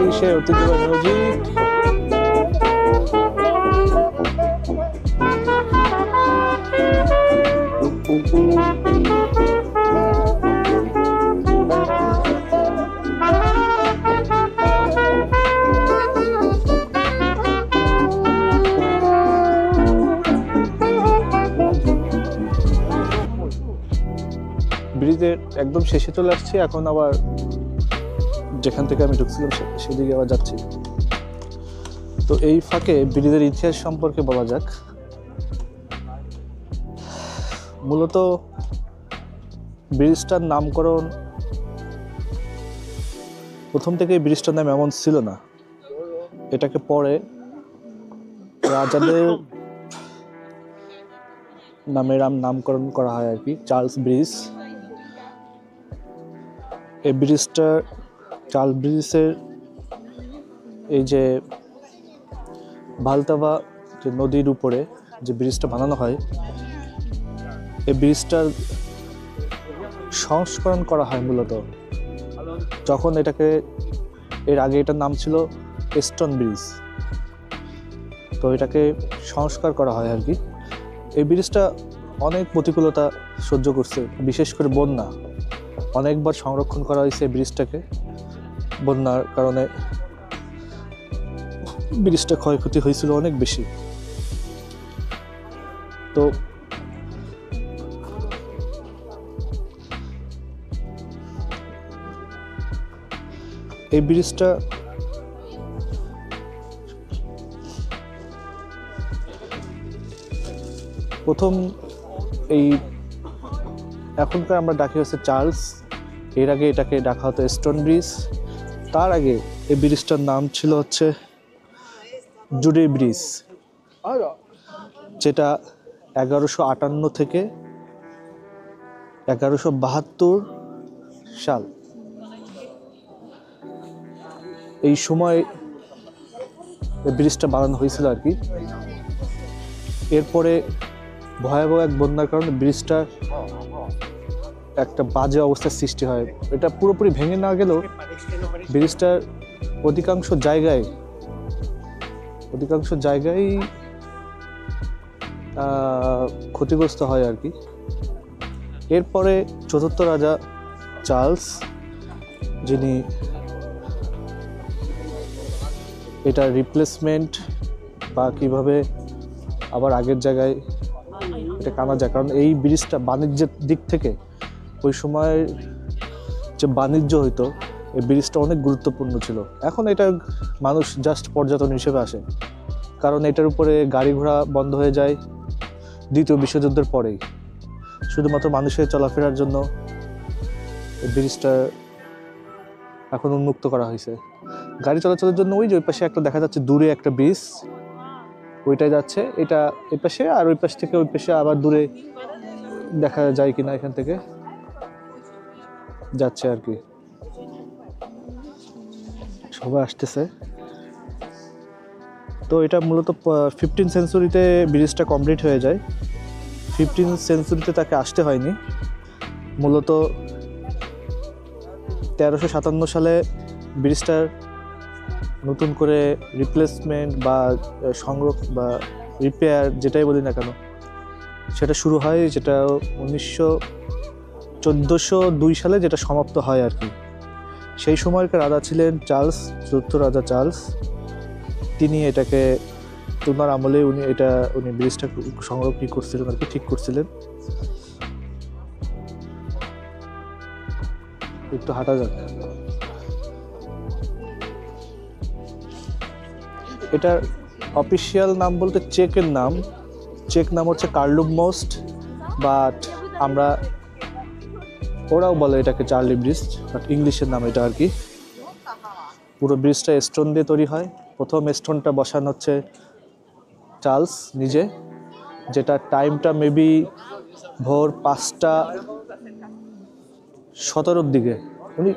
এই সে ঐতিহ্যবাহী মসজিদ। ব্রিজের একদম শেষে চলে আসছি, এখন আবার যেখান থেকে আমি ঢুকছিলাম সেদিকে আবার যাচ্ছি। তো এই ফাঁকে ব্রিজের ইতিহাস সম্পর্কে বলা যাক। মূলত ব্রিজটার নামকরণ প্রথম থেকে ব্রিজটার নাম এমন ছিল না, এটাকে পরে রাজাদের নামের নামকরণ করা হয় আর কি, চার্লস ব্রিজ। এই ব্রিজটা চার্লস ব্রিজের এই যে ভালতাবা যে নদীর উপরে যে ব্রিজটা বানানো হয়, এই ব্রিজটার সংস্করণ করা হয় মূলত যখন এটাকে, এর আগে এটার নাম ছিল স্টোন ব্রিজ, তো এটাকে সংস্কার করা হয় আর কি। এই ব্রিজটা অনেক প্রতিকূলতা সহ্য করছে, বিশেষ করে বন্যা। অনেকবার সংরক্ষণ করা হয়েছে এই ব্রিজটাকে, বন্যার কারণে ব্রিজটা ক্ষয়ক্ষতি হয়েছিল অনেক বেশি। তো এই ব্রিজটা প্রথম এই এখনকার আমরা ডাকি হচ্ছে চার্লস, এর আগে এটাকে ডাকা হতো স্টোন ব্রিজ। তার আগে এই ব্রিজটার নাম ছিল হচ্ছে জুডে ব্রিজ, যেটা 1158 থেকে 1172 সাল এই সময় এই ব্রিজটা বানানো হয়েছিল আর কি। এরপরে ভয়াবহ এক বন্যার কারণে ব্রিজটা একটা বাজে অবস্থার সৃষ্টি হয়। এটা পুরোপুরি ভেঙে না গেলেও ব্রিজটার অধিকাংশ জায়গায় ক্ষতিগ্রস্ত হয় আর কি। এরপরে চতুর্থ রাজা চার্লস, যিনি এটা রিপ্লেসমেন্ট বা কিভাবে আবার আগের জায়গায় এটা আনা যায়, কারণ এই ব্রিজটা বাণিজ্যের দিক থেকে ওই সময়ের যে বাণিজ্য হইতো, এই ব্রিজটা অনেক গুরুত্বপূর্ণ ছিল। এখন এটা মানুষ জাস্ট পর্যটন হিসেবে আসে, কারণ এটার উপরে গাড়ি ঘোড়া বন্ধ হয়ে যায় দ্বিতীয় বিশ্বযুদ্ধের পরেই। শুধুমাত্র মানুষের চলাফেরার জন্য এই ব্রিজটা এখন উন্মুক্ত করা হয়েছে গাড়ি চলাচলের জন্য। ওই যে ওই পাশে একটা দেখা যাচ্ছে দূরে একটা ব্রিজ, ওইটাই যাচ্ছে, এটা এই পাশে, আর ওই পাশ থেকে ওই পাশে আবার দূরে দেখা যায় কিনা এখান থেকে যাচ্ছে আর কি। সবাই আসতেছে। তো এটা মূলত 15 সেঞ্চুরিতে ব্রিজটা কমপ্লিট হয়ে যায়। 15 সেঞ্চুরিতে তাকে আসতে হয়নি, মূলত 1357 সালে ব্রিজটার নতুন করে রিপ্লেসমেন্ট বা সংরক্ষণ বা রিপেয়ার যেটাই বলি না কেন সেটা শুরু হয়, যেটা 1402 সালে যেটা সমাপ্ত হয় আর কি। সেই সময়কার রাজা ছিলেন চার্লস, চতুর্থ রাজা চার্লস। তিনি এটাকে ওনার আমলে উনি ব্রিজটা সংরক্ষণ করছিলেন আর কি, ঠিক করছিলেন। একটু হাঁটা যাক। এটার অফিসিয়াল নাম বলতে চেক নাম হচ্ছে কার্লুম মোস্ট, বাট ওরাও বলে এটাকে চার্লি ব্রিজ, বাট ইংলিশের নাম এটা আর কি। পুরো ব্রিজটা স্টোন দিয়ে তৈরি হয়। প্রথম স্টোনটা বসানো হচ্ছে চার্লস নিজে, যেটা টাইমটা মেবি ভোর 5:17 দিকে।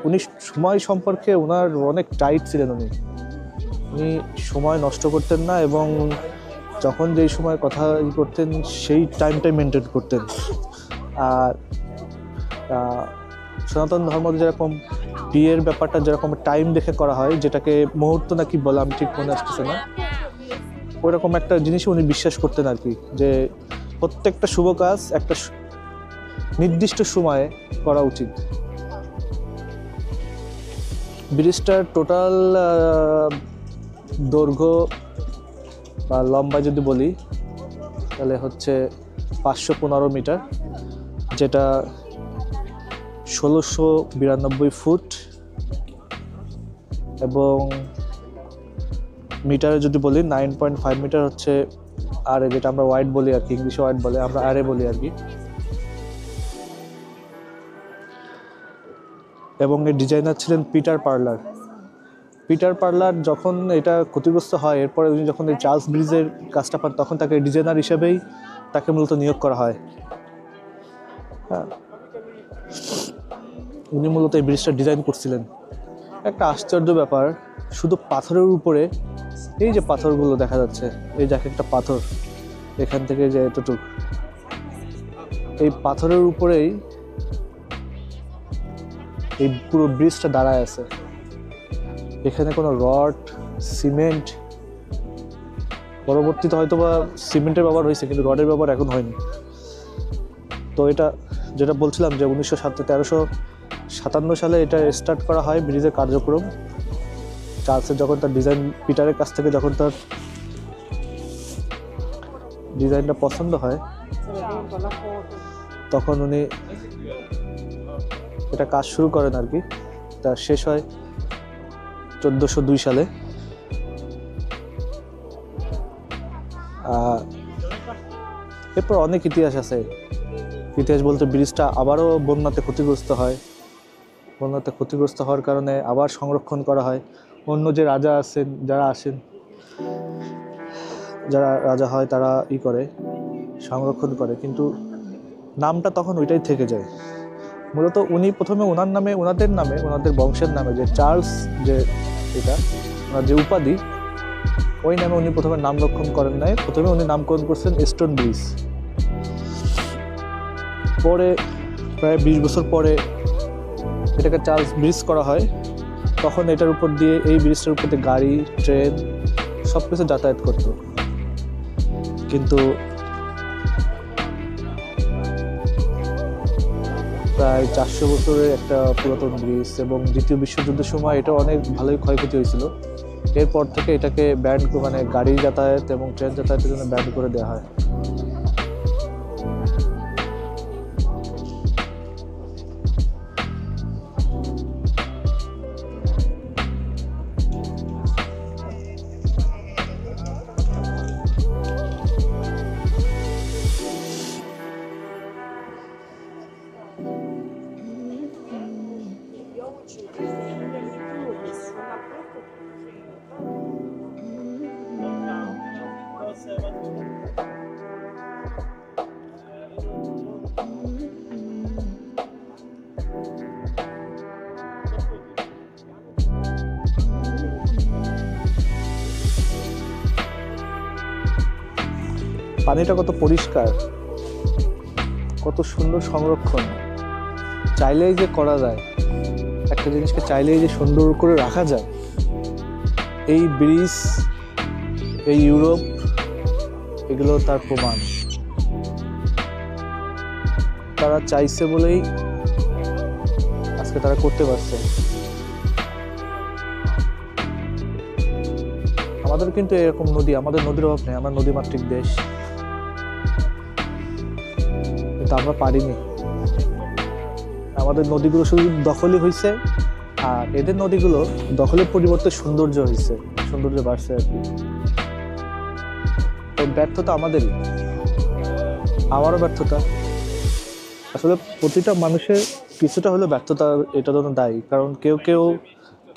উনি সময় সম্পর্কে ওনার অনেক টাইট ছিলেন। উনি সময় নষ্ট করতেন না, এবং যখন যেই সময় কথা করতেন সেই টাইমটাই মেনটেন করতেন। আর সনাতন ধর্ম যেরকম বিয়ের ব্যাপারটা যেরকম টাইম দেখে করা হয়, যেটাকে মুহূর্ত নাকি বলে, আমি ঠিক মনে আসতেছে না, ওইরকম একটা জিনিস উনি বিশ্বাস করতেন আর কি, যে প্রত্যেকটা শুভ কাজ একটা নির্দিষ্ট সময়ে করা উচিত। ব্রিজটার টোটাল দৈর্ঘ্য বা লম্বা যদি বলি তাহলে হচ্ছে 515 মিটার, যেটা 1692 ফুট, এবং মিটারে যদি বলি 9.5 মিটার হচ্ছে আরে, যেটা আমরা ওয়াইড বলি আর কি, ইংলিশে ওয়াইড বলে, আমরা আরে বলি আর কি। এবং এর ডিজাইনার ছিলেন পিটার পার্লার। পিটার পার্লার যখন এটা ক্ষতিগ্রস্ত হয়, এরপরে উনি যখন এই চার্লস ব্রিজের কাজটা পান, তখন তাকে ডিজাইনার হিসেবেই তাকে মূলত নিয়োগ করা হয়। হ্যাঁ, উনি মূলত এই ব্রিজটা ডিজাইন করছিলেন। একটা আশ্চর্য ব্যাপার, শুধু পাথরের উপরে, এই যে পাথরগুলো দেখা যাচ্ছে, এই যে একটা পাথর এখান থেকে যে এতটুকু, এই পাথরের উপরেই এই পুরো ব্রিজটা দাঁড়ায় আছে। এখানে কোনো রড, সিমেন্ট, পরবর্তীতে হয়তো বা সিমেন্টের ব্যবহার হয়েছে, কিন্তু রডের ব্যবহার এখন হয়নি। তো এটা যেটা বলছিলাম যে 1357 সালে এটা স্টার্ট করা হয় ব্রিজের কার্যক্রম। চার্লসের যখন তার ডিজাইন, পিটারের কাছ থেকে যখন তার ডিজাইনটা পছন্দ হয়, তখন উনি এটা কাজ শুরু করেন আর কি। তা শেষ হয় 1402 সালে। এরপর অনেক ইতিহাস আছে। ইতিহাস বলতে ব্রিজটা আবারও বন্যাতে ক্ষতিগ্রস্ত হয়। বন্যাতে ক্ষতিগ্রস্ত হওয়ার কারণে আবার সংরক্ষণ করা হয়। অন্য যে রাজা আছেন, যারা রাজা হয় তারা করে সংরক্ষণ করে, কিন্তু নামটা তখন ওইটাই থেকে যায়। মূলত উনি প্রথমে ওনাদের বংশের নামে, যে চার্লস, যে এটা ওনার যে উপাধি, ওই নামে উনি প্রথমে নাম রক্ষণ করেন নাই। প্রথমে উনি নামকরণ করছেন স্টোন ব্রিজ। পরে প্রায় 20 বছর পরে এটাকে চার্লস ব্রিজ করা হয়। তখন এটার উপর দিয়ে, এই ব্রিজটার উপর দিয়ে গাড়ি, ট্রেন সব কিছু যাতায়াত করত। কিন্তু প্রায় 400 বছরের একটা পুরাতন ব্রিজ, এবং দ্বিতীয় বিশ্বযুদ্ধের সময় এটা অনেক ভালোই ক্ষয়ক্ষতি হয়েছিল। এরপর থেকে এটাকে ব্যান্ড, মানে গাড়ি যাতায়াত এবং ট্রেন যাতায়াতের জন্য ব্যান্ড করে দেওয়া হয়। পানিটা কত পরিষ্কার, কত সুন্দর সংরক্ষণ, চাইলেই যে করা যায়, একটা জিনিসকে চাইলেই যে সুন্দর করে রাখা যায়। এই ব্রিজ, এই ইউরোপ, এগুলো তার প্রমাণ। তারা চাইছে বলেই আজকে তারা করতে পারছে। আমাদের কিন্তু এরকম নদী, আমাদের নদীর অভাব নেই, আমরা নদীমাতৃক দেশ, কিন্তু আমরা পারিনি। আমাদের নদীগুলো শুধু দখলই হয়েছে, আর এদের নদীগুলো দখলের পরিবর্তে সৌন্দর্য হয়েছে, সৌন্দর্য বাড়ছে আর কি। ব্যর্থতা আমাদেরই, আমারও ব্যর্থতা। আসলে প্রতিটা মানুষের কিছুটা হলেও ব্যর্থতা এটার জন্য দায়ী, কারণ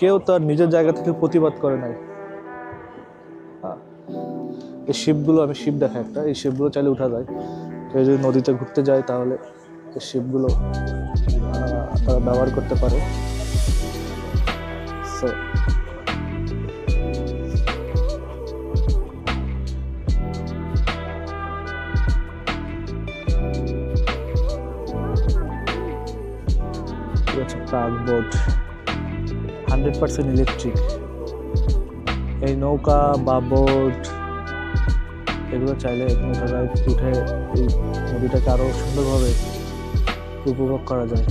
কেউ তার নিজের জায়গা থেকে প্রতিবাদ করে নাই। এই শিপগুলো, আমি শিপ দেখা একটা, এই শিপগুলো চাইলে উঠা যায়। কেউ যদি নদীতে ঘুরতে যায় তাহলে এই শিপগুলো তারা ব্যবহার করতে পারে। So truck boat 100% electric. এই নৌকা বা বোট এগুলো চাইলে এখানে সবাই উঠে এই নদীটাকে আরো সুন্দরভাবে উপভোগ করা যায়।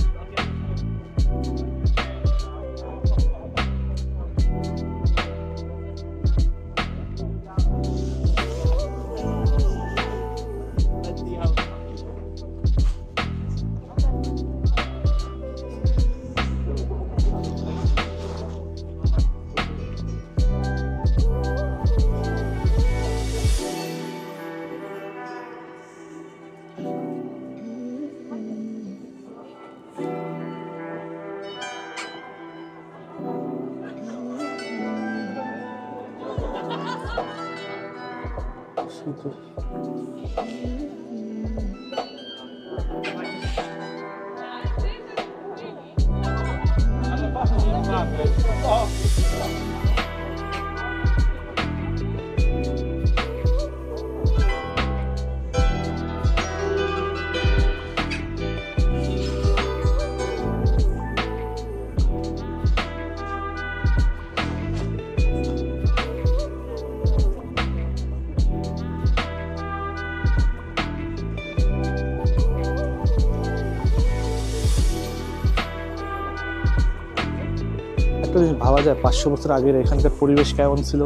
একটা জিনিস ভাবা যায় 500 বছর আগের এখানকার পরিবেশ কেমন ছিল।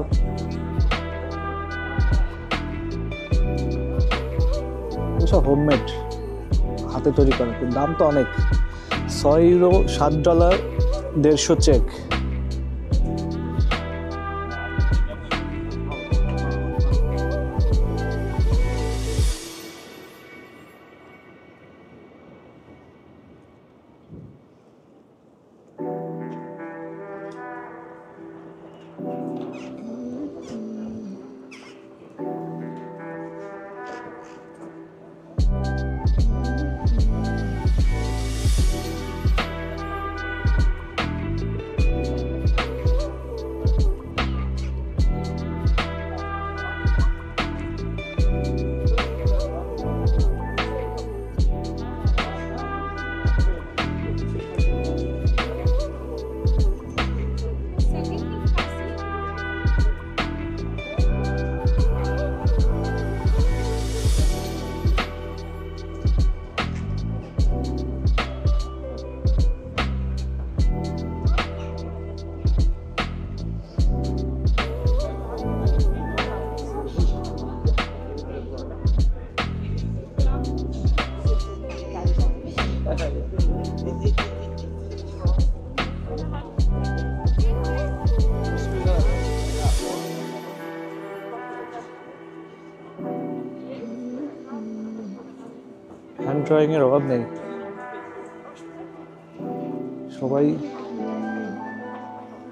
সব হোমমেড, হাতে তৈরি করা, দাম তো অনেক। 6 ইউরো, $7, 150 চেক। হ্যান্ড ড্রয়িং এর অভাব নেই, সবাই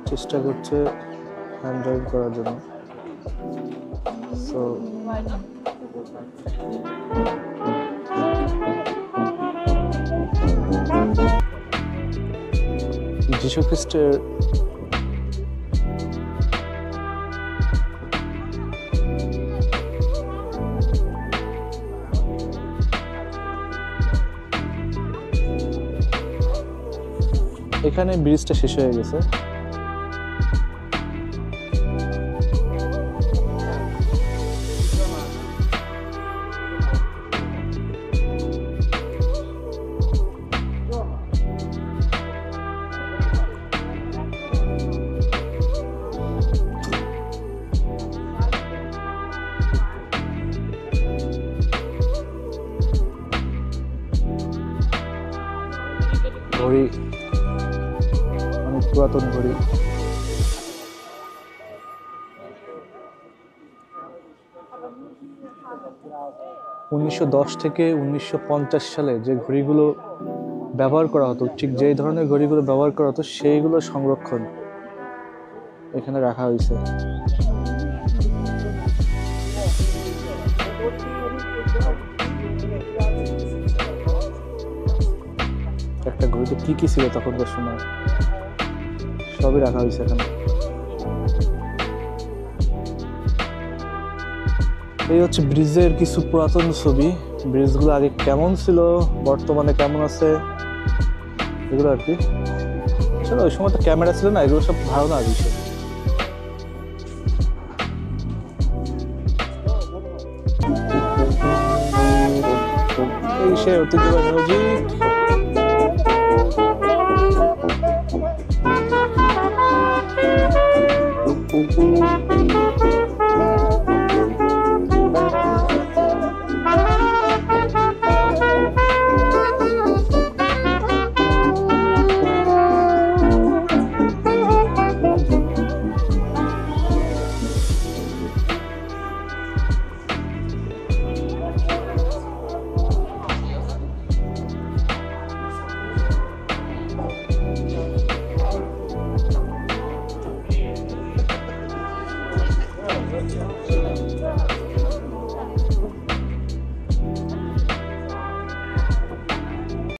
চেষ্টা করছে হ্যান্ড ড্রয়িং করার জন্য। সো যীশু খ্রিস্টের এখানে ব্রিজটা শেষ হয়ে গেছে। ঘড়ি, অনেক পুরাতন ঘড়ি। 1910 থেকে 1950 সালে যে ঘড়িগুলো ব্যবহার করা হতো, ঠিক যেই ধরনের ঘড়িগুলো ব্যবহার করা হতো সেইগুলো সংরক্ষণ এখানে রাখা হয়েছে। একটা ঘড়িতে কি কি ছিল তখনকার সময় সবই রাখা হয়েছে এখানে। এই হচ্ছে ব্রিজের কিছু পুরাতন ছবি, ব্রিজগুলো আগে কেমন ছিল, বর্তমানে কেমন আছে, এগুলো আর কি। আসলে ওই সময় তো ক্যামেরা ছিল না, এগুলো সব ধারণা বিষয়। এই সে ঐতিহ্যবাহী মসজিদ।